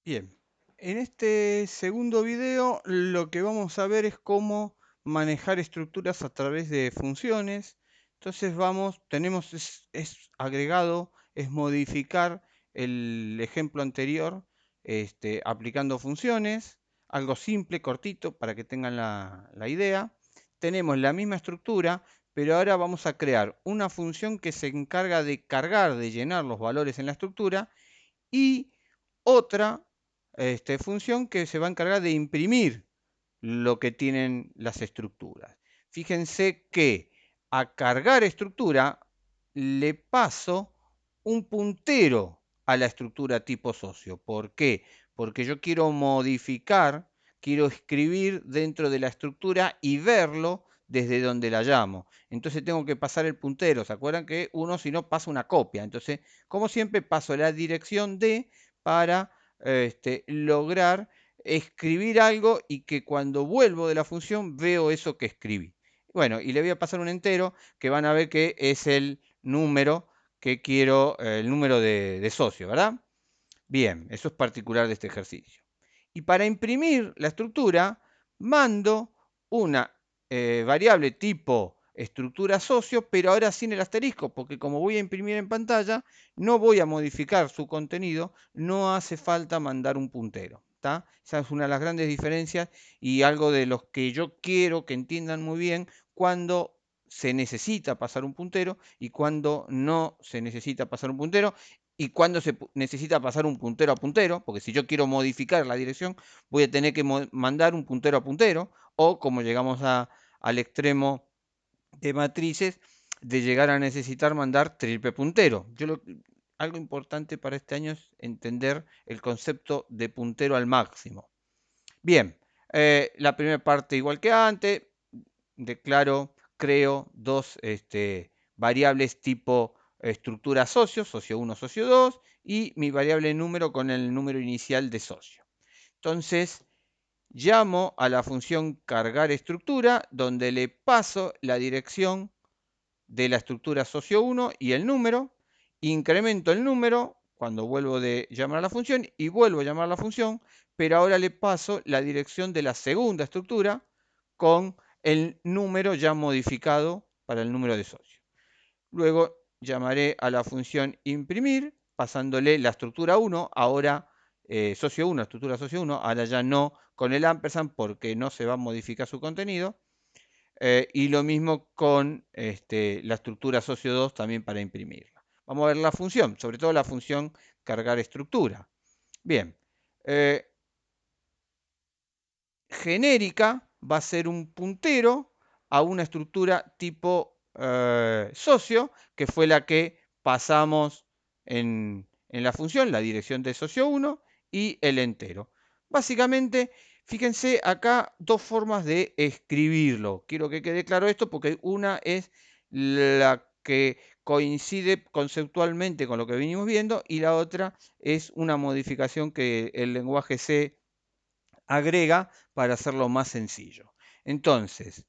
Bien, en este segundo video lo que vamos a ver es cómo manejar estructuras a través de funciones. Entonces tenemos es agregado, es modificar el ejemplo anterior, aplicando funciones, algo simple, cortito, para que tengan la idea. Tenemos la misma estructura, pero ahora vamos a crear una función que se encarga de cargar, de llenar los valores en la estructura y otra función que se va a encargar de imprimir lo que tienen las estructuras. Fíjense que a cargar estructura le paso un puntero a la estructura tipo socio. ¿Por qué? Porque yo quiero modificar, quiero escribir dentro de la estructura y verlo desde donde la llamo. Entonces tengo que pasar el puntero. ¿Se acuerdan que uno si no pasa una copia? Entonces, como siempre, paso la dirección D para lograr escribir algo y que cuando vuelvo de la función veo eso que escribí. Bueno, y le voy a pasar un entero que van a ver que es el número que quiero, el número de socio, ¿verdad? Bien, eso es particular de este ejercicio. Y para imprimir la estructura, mando una variable tipo estructura socio, pero ahora sin el asterisco, porque como voy a imprimir en pantalla, no voy a modificar su contenido, no hace falta mandar un puntero. ¿Tá? Esa es una de las grandes diferencias y algo de los que yo quiero que entiendan muy bien cuando se necesita pasar un puntero y cuando no se necesita pasar un puntero y cuando se necesita pasar un puntero a puntero, porque si yo quiero modificar la dirección, voy a tener que mandar un puntero a puntero, o como llegamos al extremo de matrices, de llegar a necesitar mandar triple puntero. Algo importante para este año es entender el concepto de puntero al máximo. Bien, la primera parte igual que antes, declaro, creo dos variables tipo estructura socio, socio 1, socio 2, y mi variable número con el número inicial de socio. Entonces, llamo a la función cargar estructura, donde le paso la dirección de la estructura socio 1 y el número, incremento el número cuando vuelvo de llamar a la función y vuelvo a llamar a la función, pero ahora le paso la dirección de la segunda estructura con el número ya modificado para el número de socio. Luego llamaré a la función imprimir, pasándole la estructura 1, ahora socio 1, estructura socio 1, ahora ya no con el ampersand porque no se va a modificar su contenido. Y lo mismo con la estructura socio 2 también para imprimirla. Vamos a ver la función, sobre todo la función cargar estructura. Bien, genérica va a ser un puntero a una estructura tipo socio, que fue la que pasamos en la función, la dirección de socio 1 y el entero. Básicamente, fíjense acá dos formas de escribirlo. Quiero que quede claro esto porque una es la que coincide conceptualmente con lo que venimos viendo y la otra es una modificación que el lenguaje C agrega para hacerlo más sencillo. Entonces,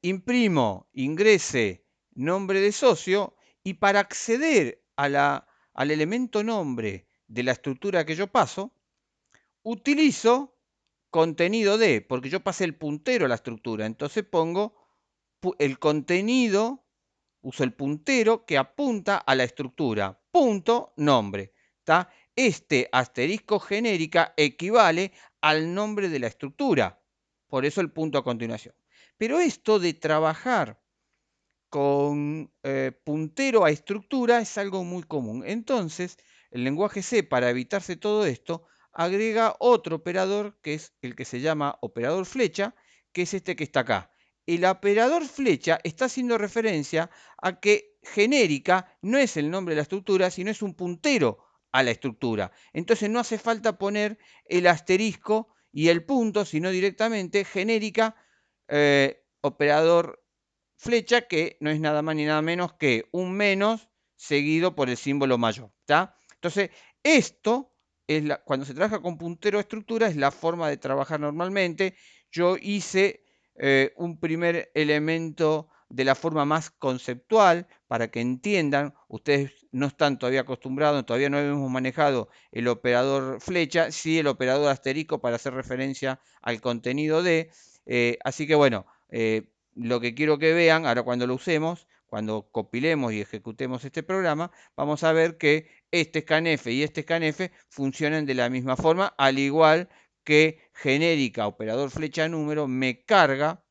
imprimo, ingrese nombre de socio y para acceder al elemento nombre de la estructura que yo paso, utilizo contenido de, porque yo pasé el puntero a la estructura, entonces pongo el contenido, uso el puntero que apunta a la estructura, punto nombre. ¿Tá? Este asterisco genérica equivale al nombre de la estructura, por eso el punto a continuación. Pero esto de trabajar con puntero a estructura es algo muy común. Entonces, el lenguaje C, para evitarse todo esto, agrega otro operador que es el que se llama operador flecha, que es este que está acá. El operador flecha está haciendo referencia a que genérica no es el nombre de la estructura, sino es un puntero a la estructura. Entonces no hace falta poner el asterisco y el punto, sino directamente genérica, operador flecha, que no es nada más ni nada menos que un menos seguido por el símbolo mayor. ¿Tá? Entonces, esto es cuando se trabaja con puntero a estructura, es la forma de trabajar normalmente. Yo hice un primer elemento de la forma más conceptual para que entiendan. Ustedes no están todavía acostumbrados, todavía no hemos manejado el operador flecha, sí el operador asterisco para hacer referencia al contenido de. Así que bueno, lo que quiero que vean, ahora cuando lo usemos, cuando compilemos y ejecutemos este programa, vamos a ver que este scanf y este scanf funcionan de la misma forma, al igual que genérica operador flecha número me carga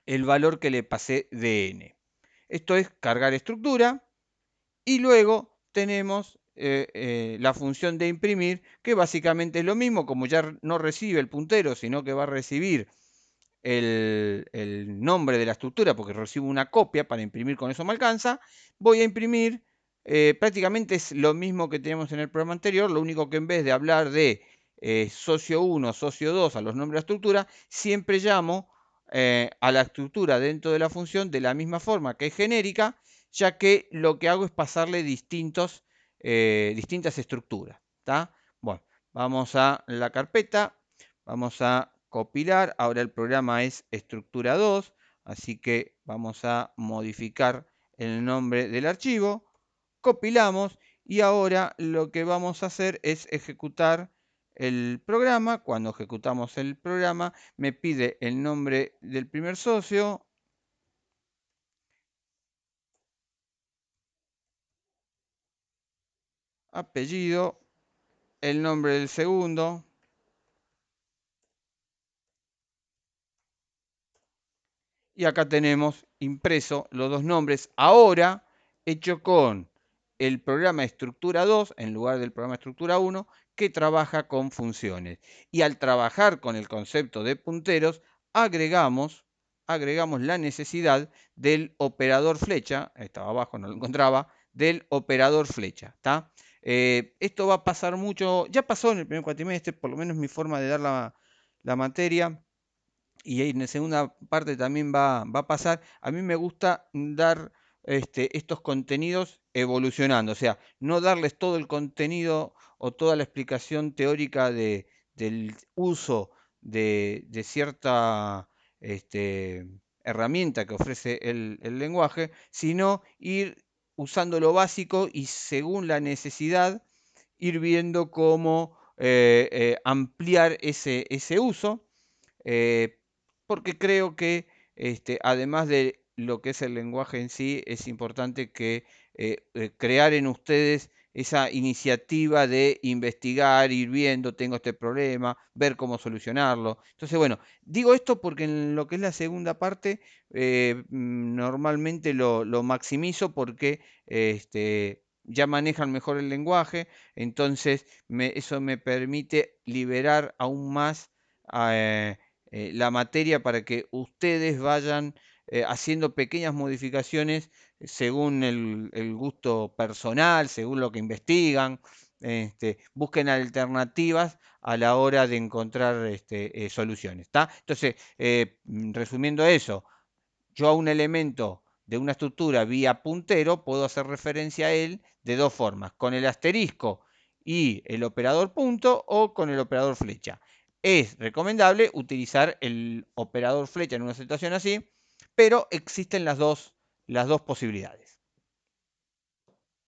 el valor que le pasé de n. Esto es cargar estructura y luego tenemos la función de imprimir, que básicamente es lo mismo, como ya no recibe el puntero, sino que va a recibir el nombre de la estructura, porque recibo una copia para imprimir, con eso me alcanza. Voy a imprimir, prácticamente es lo mismo que tenemos en el programa anterior, lo único que en vez de hablar de socio 1, socio 2 a los nombres de la estructura, siempre llamo a la estructura dentro de la función de la misma forma que es genérica, ya que lo que hago es pasarle distintas estructuras. ¿Tá? Bueno, vamos a la carpeta, vamos a compilar. Ahora el programa es estructura 2, así que vamos a modificar el nombre del archivo. Compilamos y ahora lo que vamos a hacer es ejecutar el programa. Cuando ejecutamos el programa me pide el nombre del primer socio, apellido, el nombre del segundo, y acá tenemos impreso los dos nombres, ahora hecho con el programa estructura 2 en lugar del programa estructura 1, que trabaja con funciones. Y al trabajar con el concepto de punteros, agregamos la necesidad del operador flecha, estaba abajo, no lo encontraba, del operador flecha. ¿Tá? Esto va a pasar mucho, ya pasó en el primer cuatrimestre, por lo menos mi forma de dar la materia, y en la segunda parte también va a pasar. A mí me gusta dar estos contenidos evolucionando, o sea, no darles todo el contenido o toda la explicación teórica del uso de cierta herramienta que ofrece el lenguaje, sino ir usando lo básico y según la necesidad ir viendo cómo ampliar ese uso, eh, porque creo que además de lo que es el lenguaje en sí, es importante que crear en ustedes esa iniciativa de investigar, ir viendo, tengo este problema, ver cómo solucionarlo. Entonces, bueno, digo esto porque en lo que es la segunda parte, normalmente lo maximizo porque ya manejan mejor el lenguaje, entonces eso me permite liberar aún más la materia para que ustedes vayan haciendo pequeñas modificaciones según el gusto personal, según lo que investigan, busquen alternativas a la hora de encontrar soluciones. ¿Tá? Entonces, resumiendo eso, yo a un elemento de una estructura vía puntero puedo hacer referencia a él de dos formas, con el asterisco y el operador punto o con el operador flecha. Es recomendable utilizar el operador flecha en una situación así, pero existen las dos posibilidades.